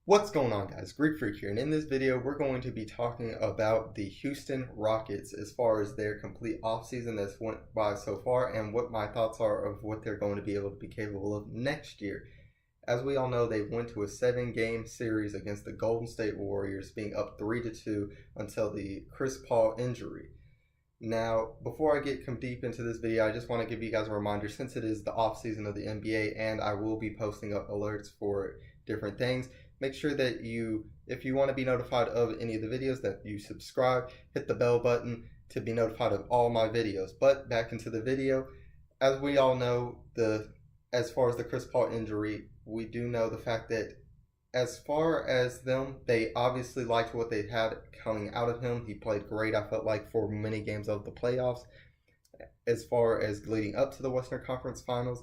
What's going on, guys? Greek Freak here, and in this video we're going to be talking about the Houston Rockets as far as their complete offseason that's went by so far and what my thoughts are of what they're going to be able to be capable of next year. As we all know, they went to a 7-game series against the Golden State Warriors, being up 3-2 until the Chris Paul injury. Now, before I get deep into this video, I just want to give you guys a reminder, since it is the offseason of the NBA and I will be posting up alerts for different things, make sure that if you want to be notified of any of the videos, that you subscribe, hit the bell button to be notified of all my videos. But back into the video, as we all know, as far as the Chris Paul injury, we do know the fact that as far as them, they obviously liked what they had coming out of him. He played great, I felt like, for many games of the playoffs, as far as leading up to the Western Conference Finals.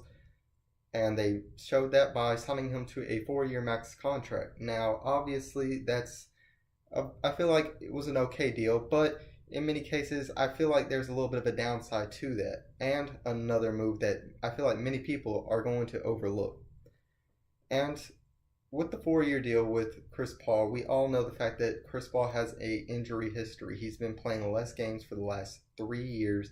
And they showed that by signing him to a 4-year max contract. Now, obviously, I feel like it was an okay deal, but in many cases, I feel like there's a little bit of a downside to that. And another move that I feel like many people are going to overlook. And with the 4-year deal with Chris Paul, we all know the fact that Chris Paul has an injury history. He's been playing less games for the last 3 years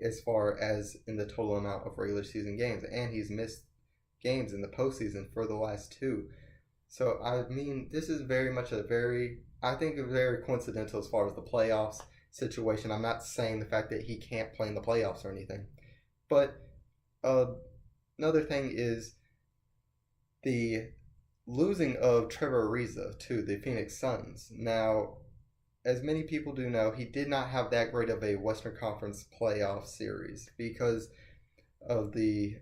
as far as in the total amount of regular season games. And he's missed games in the postseason for the last 2. So, I mean, this is very much very coincidental as far as the playoffs situation. I'm not saying the fact that he can't play in the playoffs or anything. But another thing is the losing of Trevor Ariza to the Phoenix Suns. Now, as many people do know, he did not have that great of a Western Conference playoff series because of the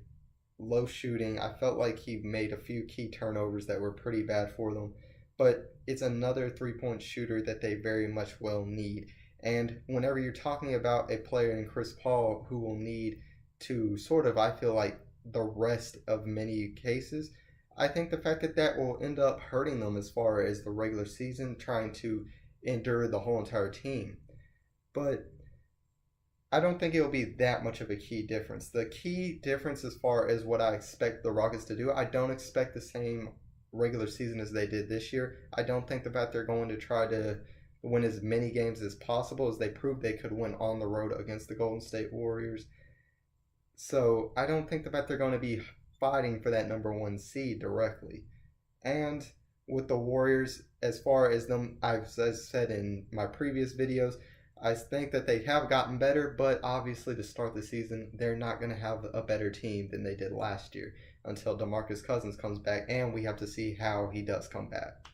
low shooting. I felt like he made a few key turnovers that were pretty bad for them, but it's another 3-point shooter that they very much well need. And whenever you're talking about a player in Chris Paul who will need to sort of, I feel like, the rest of many cases, I think the fact that will end up hurting them as far as the regular season, trying to endure the whole entire team. But I don't think it will be that much of a key difference. The key difference as far as what I expect the Rockets to do, I don't expect the same regular season as they did this year. I don't think that they're going to try to win as many games as possible, as they proved they could win on the road against the Golden State Warriors. So I don't think that they're going to be fighting for that number 1 seed directly. And with the Warriors, as far as them, I've said in my previous videos, I think that they have gotten better, but obviously to start the season, they're not going to have a better team than they did last year until DeMarcus Cousins comes back, and we have to see how he does come back.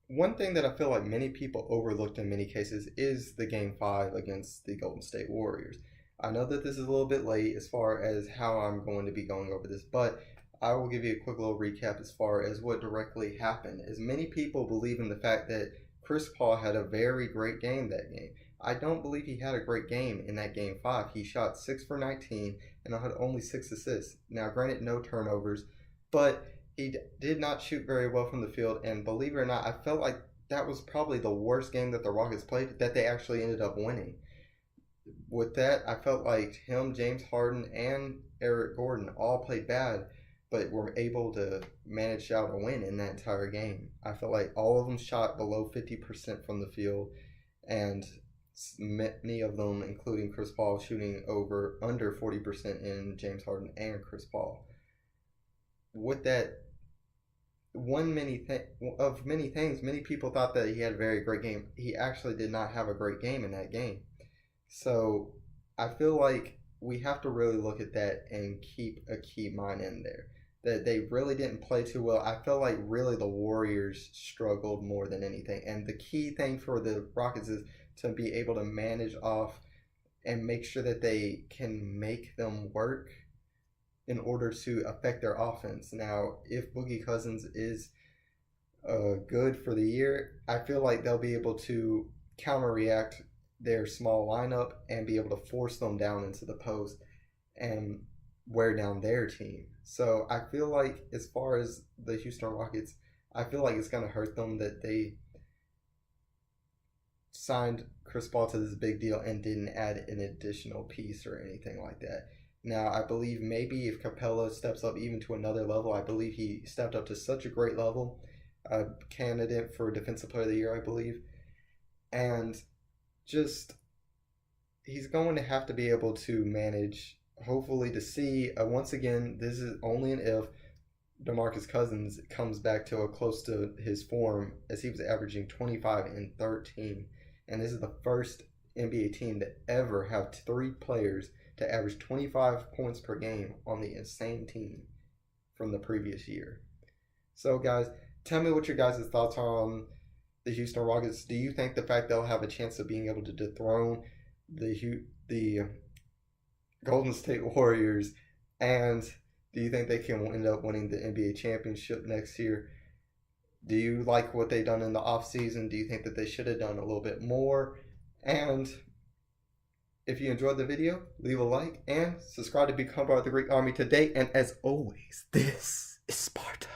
One thing that I feel like many people overlooked in many cases is the Game 5 against the Golden State Warriors. I know that this is a little bit late as far as how I'm going to be going over this, but I will give you a quick little recap as far as what directly happened. As many people believe in the fact that Chris Paul had a very great game that game. I don't believe he had a great game in that Game 5. He shot 6 for 19 and had only 6 assists. Now, granted, no turnovers, but he did not shoot very well from the field. And believe it or not, I felt like that was probably the worst game that the Rockets played that they actually ended up winning. With that, I felt like him, James Harden, and Eric Gordon all played bad, but were able to manage out a win in that entire game. I felt like all of them shot below 50% from the field, and many of them, including Chris Paul, shooting under 40% in James Harden and Chris Paul. With that, many things, many people thought that he had a very great game. He actually did not have a great game in that game. So I feel like we have to really look at that and keep a key mind in there. That they really didn't play too well. I felt like really the Warriors struggled more than anything. And the key thing for the Rockets is to be able to manage off and make sure that they can make them work in order to affect their offense. Now, if Boogie Cousins is good for the year, I feel like they'll be able to counter-react their small lineup and be able to force them down into the post and wear down their team. So I feel like as far as the Houston Rockets, I feel like it's going to hurt them that they signed Chris Paul to this big deal and didn't add an additional piece or anything like that. Now, I believe maybe if Capella steps up even to another level, I believe he stepped up to such a great level, a candidate for Defensive Player of the Year, I believe, and just he's going to have to be able to manage, hopefully, to see, once again, this is only an if, DeMarcus Cousins comes back to close to his form, as he was averaging 25 and 13. And this is the first NBA team to ever have 3 players to average 25 points per game on the same team from the previous year. So, guys, tell me what your guys' thoughts are on the Houston Rockets. Do you think the fact they'll have a chance of being able to dethrone the Golden State Warriors, and do you think they can end up winning the NBA championship next year? Do you like what they've done in the offseason? Do you think that they should have done a little bit more? And if you enjoyed the video, leave a like and subscribe to become part of the Greek Army today. And as always, this is Sparta.